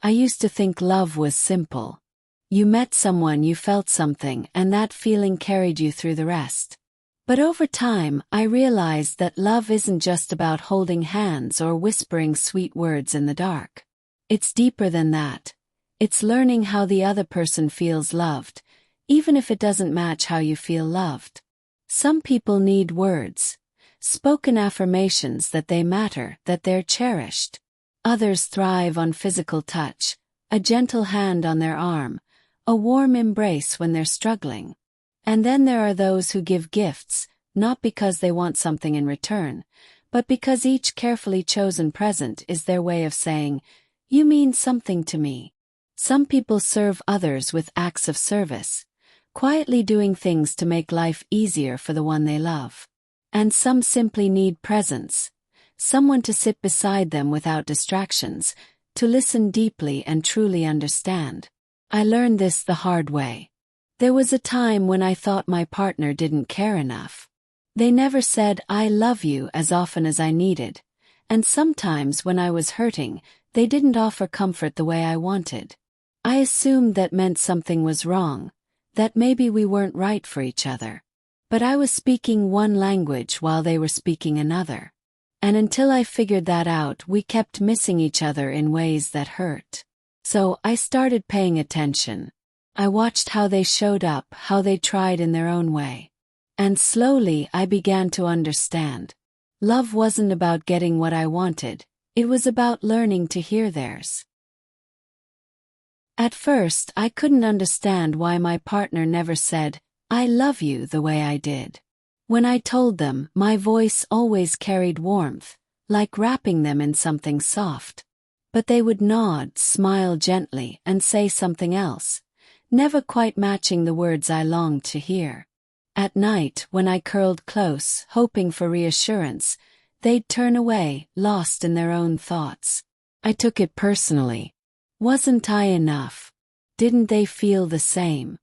I used to think love was simple. You met someone, you felt something, and that feeling carried you through the rest. But over time, I realized that love isn't just about holding hands or whispering sweet words in the dark. It's deeper than that. It's learning how the other person feels loved, even if it doesn't match how you feel loved. Some people need words, spoken affirmations that they matter, that they're cherished. Others thrive on physical touch, a gentle hand on their arm, a warm embrace when they're struggling. And then there are those who give gifts, not because they want something in return, but because each carefully chosen present is their way of saying, "You mean something to me." Some people serve others with acts of service, quietly doing things to make life easier for the one they love. And some simply need presence, someone to sit beside them without distractions, to listen deeply and truly understand. I learned this the hard way. There was a time when I thought my partner didn't care enough. They never said, "I love you," as often as I needed. And sometimes when I was hurting, they didn't offer comfort the way I wanted. I assumed that meant something was wrong, that maybe we weren't right for each other. But I was speaking one language while they were speaking another. And until I figured that out, we kept missing each other in ways that hurt. So I started paying attention. I watched how they showed up, how they tried in their own way. And slowly I began to understand. Love wasn't about getting what I wanted, it was about learning to hear theirs. At first, I couldn't understand why my partner never said, "I love you," the way I did. When I told them, my voice always carried warmth, like wrapping them in something soft. But they would nod, smile gently, and say something else, never quite matching the words I longed to hear. At night, when I curled close, hoping for reassurance, they'd turn away, lost in their own thoughts. I took it personally. Wasn't I enough? Didn't they feel the same?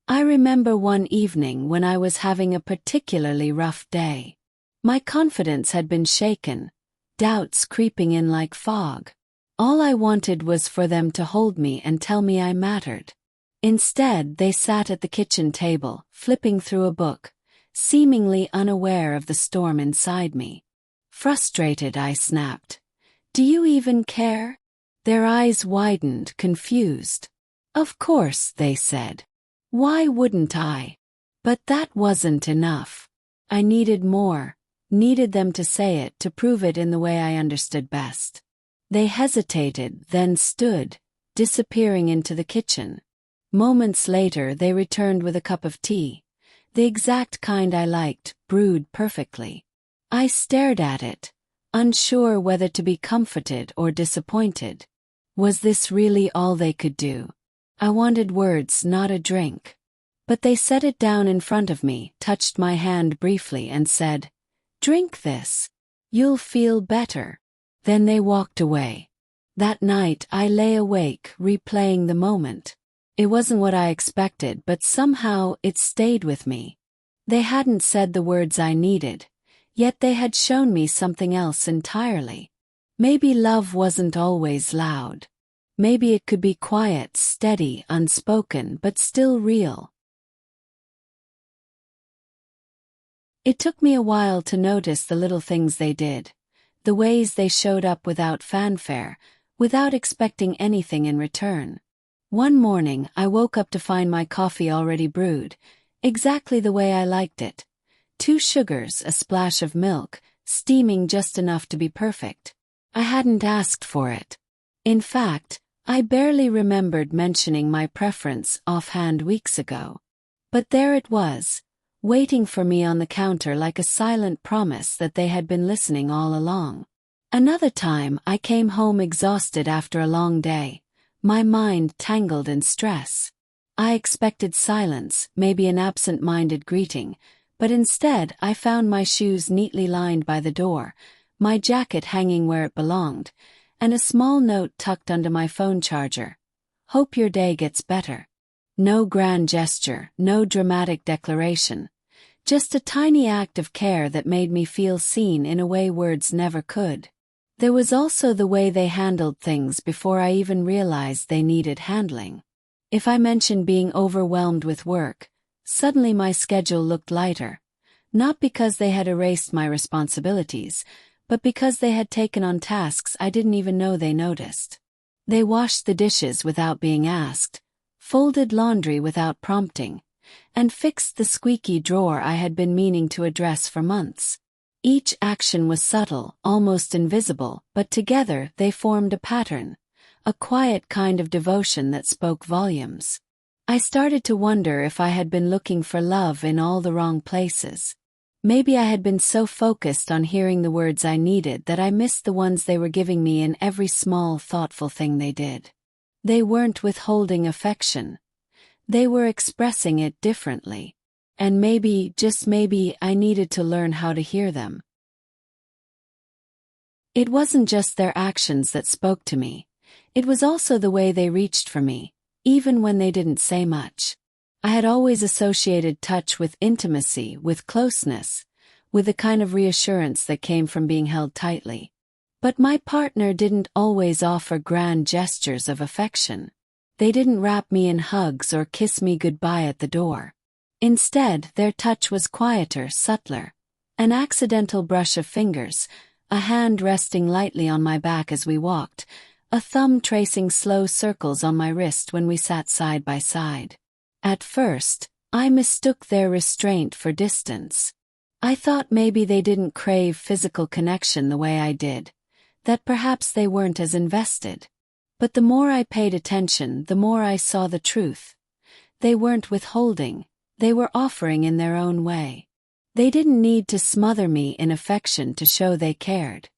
I remember one evening when I was having a particularly rough day. My confidence had been shaken, doubts creeping in like fog. All I wanted was for them to hold me and tell me I mattered. Instead, they sat at the kitchen table, flipping through a book, seemingly unaware of the storm inside me. Frustrated, I snapped, "Do you even care?" Their eyes widened, confused. "Of course," they said. "Why wouldn't I?" But that wasn't enough. I needed more, needed them to say it, to prove it in the way I understood best. They hesitated, then stood, disappearing into the kitchen. Moments later, they returned with a cup of tea, the exact kind I liked, brewed perfectly. I stared at it, unsure whether to be comforted or disappointed. Was this really all they could do? I wanted words, not a drink. But they set it down in front of me, touched my hand briefly, and said, "Drink this. You'll feel better." Then they walked away. That night I lay awake, replaying the moment. It wasn't what I expected, but somehow it stayed with me. They hadn't said the words I needed, yet they had shown me something else entirely. Maybe love wasn't always loud. Maybe it could be quiet, steady, unspoken, but still real. It took me a while to notice the little things they did, the ways they showed up without fanfare, without expecting anything in return. One morning, I woke up to find my coffee already brewed, exactly the way I liked it. 2 sugars, a splash of milk, steaming just enough to be perfect. I hadn't asked for it. In fact, I barely remembered mentioning my preference offhand weeks ago. But there it was, waiting for me on the counter like a silent promise that they had been listening all along. Another time, I came home exhausted after a long day, my mind tangled in stress. I expected silence, maybe an absent-minded greeting, but instead I found my shoes neatly lined by the door, my jacket hanging where it belonged, and a small note tucked under my phone charger. "Hope your day gets better." No grand gesture, no dramatic declaration. Just a tiny act of care that made me feel seen in a way words never could. There was also the way they handled things before I even realized they needed handling. If I mentioned being overwhelmed with work, suddenly my schedule looked lighter, not because they had erased my responsibilities, but because they had taken on tasks I didn't even know they noticed. They washed the dishes without being asked, folded laundry without prompting, and fixed the squeaky drawer I had been meaning to address for months. Each action was subtle, almost invisible, but together they formed a pattern, a quiet kind of devotion that spoke volumes. I started to wonder if I had been looking for love in all the wrong places. Maybe I had been so focused on hearing the words I needed that I missed the ones they were giving me in every small, thoughtful thing they did. They weren't withholding affection. They were expressing it differently. And maybe, just maybe, I needed to learn how to hear them. It wasn't just their actions that spoke to me. It was also the way they reached for me, even when they didn't say much. I had always associated touch with intimacy, with closeness, with the kind of reassurance that came from being held tightly. But my partner didn't always offer grand gestures of affection. They didn't wrap me in hugs or kiss me goodbye at the door. Instead, their touch was quieter, subtler. An accidental brush of fingers, a hand resting lightly on my back as we walked, a thumb tracing slow circles on my wrist when we sat side by side. At first, I mistook their restraint for distance. I thought maybe they didn't crave physical connection the way I did, that perhaps they weren't as invested. But the more I paid attention, the more I saw the truth. They weren't withholding, they were offering in their own way. They didn't need to smother me in affection to show they cared.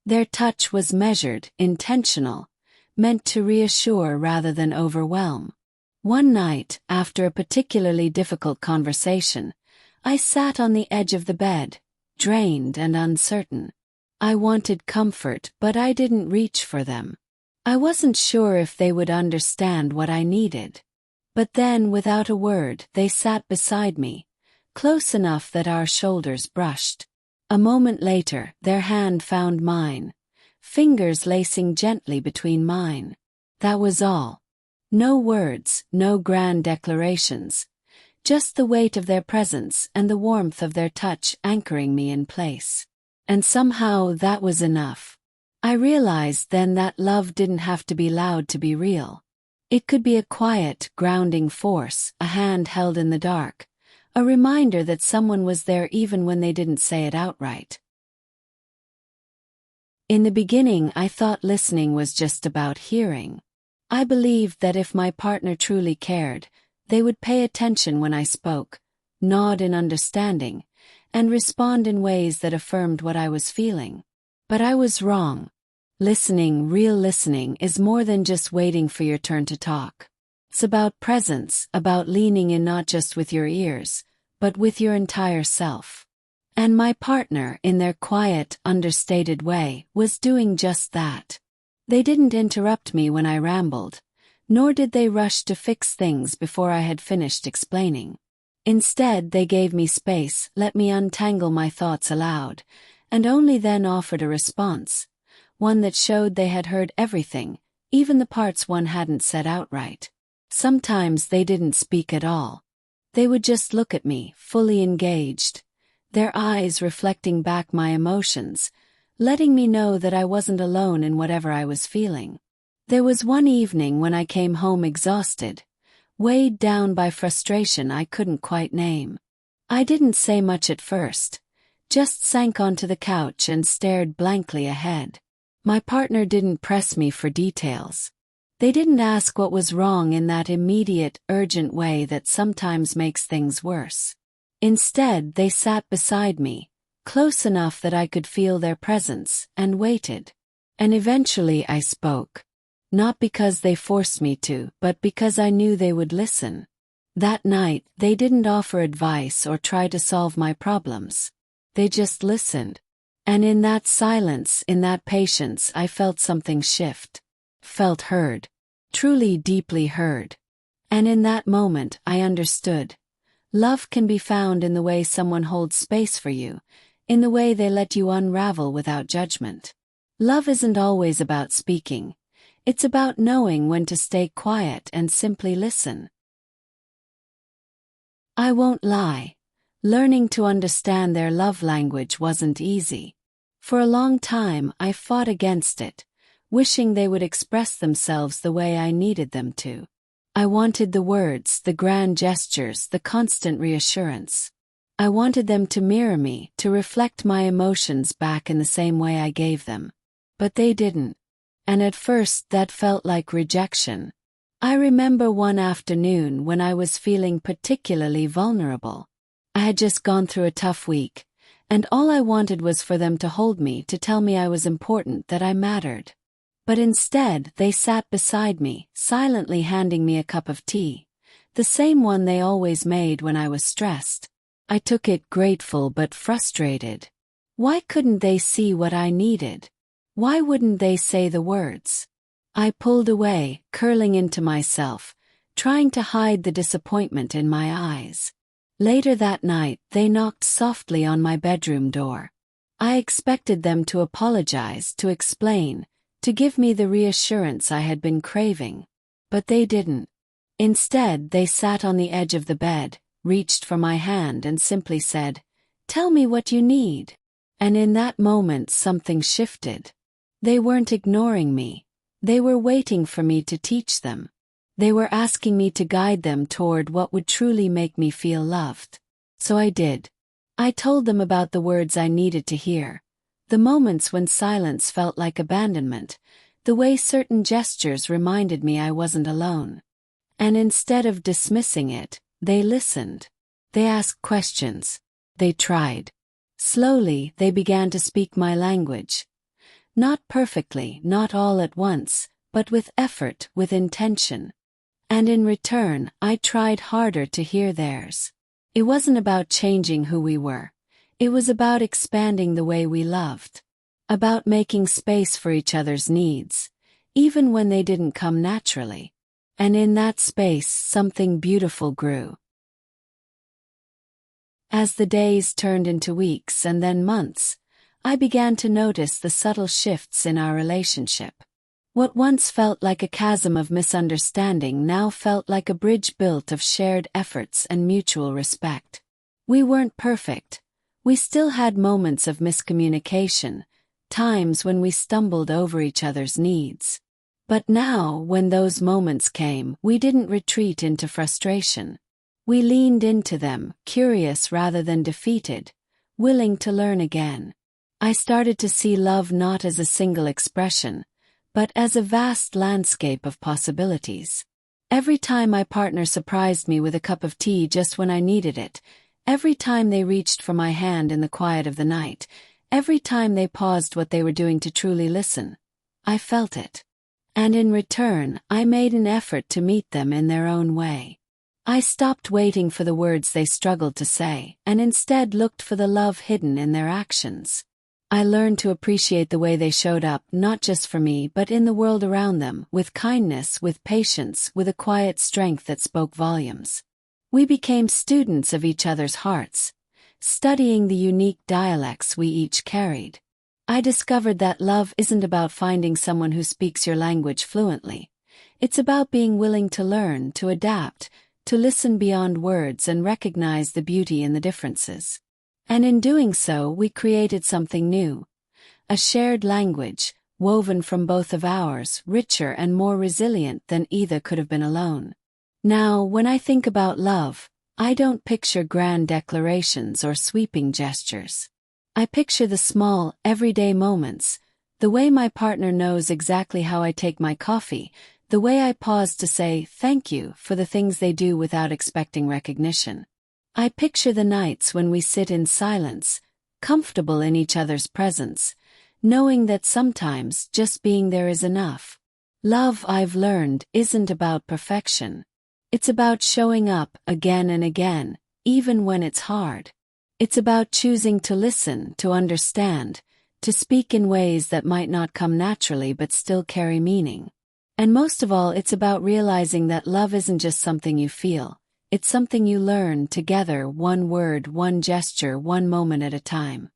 Their touch was measured, intentional, meant to reassure rather than overwhelm. One night, after a particularly difficult conversation, I sat on the edge of the bed, drained and uncertain. I wanted comfort, but I didn't reach for them. I wasn't sure if they would understand what I needed. But then, without a word, they sat beside me, close enough that our shoulders brushed. A moment later, their hand found mine, fingers lacing gently between mine. That was all. No words, no grand declarations, just the weight of their presence and the warmth of their touch anchoring me in place. And somehow that was enough. I realized then that love didn't have to be loud to be real. It could be a quiet, grounding force, a hand held in the dark, a reminder that someone was there even when they didn't say it outright. In the beginning, I thought listening was just about hearing. I believed that if my partner truly cared, they would pay attention when I spoke, nod in understanding, and respond in ways that affirmed what I was feeling. But I was wrong. Listening, real listening, is more than just waiting for your turn to talk. It's about presence, about leaning in not just with your ears, but with your entire self. And my partner, in their quiet, understated way, was doing just that. They didn't interrupt me when I rambled, nor did they rush to fix things before I had finished explaining. Instead, they gave me space, let me untangle my thoughts aloud, and only then offered a response, one that showed they had heard everything, even the parts one hadn't said outright. Sometimes they didn't speak at all. They would just look at me, fully engaged, their eyes reflecting back my emotions, letting me know that I wasn't alone in whatever I was feeling. There was one evening when I came home exhausted, weighed down by frustration I couldn't quite name. I didn't say much at first, just sank onto the couch and stared blankly ahead. My partner didn't press me for details. They didn't ask what was wrong in that immediate, urgent way that sometimes makes things worse. Instead, they sat beside me, close enough that I could feel their presence, and waited. And eventually I spoke. Not because they forced me to, but because I knew they would listen. That night, they didn't offer advice or try to solve my problems. They just listened. And in that silence, in that patience, I felt something shift. Felt heard. Truly deeply heard. And in that moment, I understood. Love can be found in the way someone holds space for you, in the way they let you unravel without judgment. Love isn't always about speaking. It's about knowing when to stay quiet and simply listen. I won't lie. Learning to understand their love language wasn't easy. For a long time, I fought against it, wishing they would express themselves the way I needed them to. I wanted the words, the grand gestures, the constant reassurance. I wanted them to mirror me, to reflect my emotions back in the same way I gave them. But they didn't. And at first that felt like rejection. I remember one afternoon when I was feeling particularly vulnerable. I had just gone through a tough week, and all I wanted was for them to hold me, to tell me I was important, that I mattered. But instead, they sat beside me, silently handing me a cup of tea, the same one they always made when I was stressed. I took it, grateful but frustrated. Why couldn't they see what I needed? Why wouldn't they say the words? I pulled away, curling into myself, trying to hide the disappointment in my eyes. Later that night, they knocked softly on my bedroom door. I expected them to apologize, to explain, to give me the reassurance I had been craving. But they didn't. Instead, they sat on the edge of the bed, reached for my hand and simply said, "Tell me what you need." And in that moment something shifted. They weren't ignoring me. They were waiting for me to teach them. They were asking me to guide them toward what would truly make me feel loved. So I did. I told them about the words I needed to hear, the moments when silence felt like abandonment, the way certain gestures reminded me I wasn't alone. And instead of dismissing it, they listened. They asked questions. They tried. Slowly, they began to speak my language. Not perfectly, not all at once, but with effort, with intention. And in return, I tried harder to hear theirs. It wasn't about changing who we were. It was about expanding the way we loved. About making space for each other's needs, even when they didn't come naturally. And in that space, something beautiful grew. As the days turned into weeks and then months, I began to notice the subtle shifts in our relationship. What once felt like a chasm of misunderstanding now felt like a bridge built of shared efforts and mutual respect. We weren't perfect. We still had moments of miscommunication, times when we stumbled over each other's needs. But now, when those moments came, we didn't retreat into frustration. We leaned into them, curious rather than defeated, willing to learn again. I started to see love not as a single expression, but as a vast landscape of possibilities. Every time my partner surprised me with a cup of tea just when I needed it, every time they reached for my hand in the quiet of the night, every time they paused what they were doing to truly listen, I felt it. And in return, I made an effort to meet them in their own way. I stopped waiting for the words they struggled to say, and instead looked for the love hidden in their actions. I learned to appreciate the way they showed up, not just for me but in the world around them, with kindness, with patience, with a quiet strength that spoke volumes. We became students of each other's hearts, studying the unique dialects we each carried. I discovered that love isn't about finding someone who speaks your language fluently. It's about being willing to learn, to adapt, to listen beyond words and recognize the beauty in the differences. And in doing so, we created something new. A shared language, woven from both of ours, richer and more resilient than either could have been alone. Now, when I think about love, I don't picture grand declarations or sweeping gestures. I picture the small, everyday moments, the way my partner knows exactly how I take my coffee, the way I pause to say thank you for the things they do without expecting recognition. I picture the nights when we sit in silence, comfortable in each other's presence, knowing that sometimes just being there is enough. Love, I've learned, isn't about perfection. It's about showing up again and again, even when it's hard. It's about choosing to listen, to understand, to speak in ways that might not come naturally but still carry meaning. And most of all, it's about realizing that love isn't just something you feel. It's something you learn together, one word, one gesture, one moment at a time.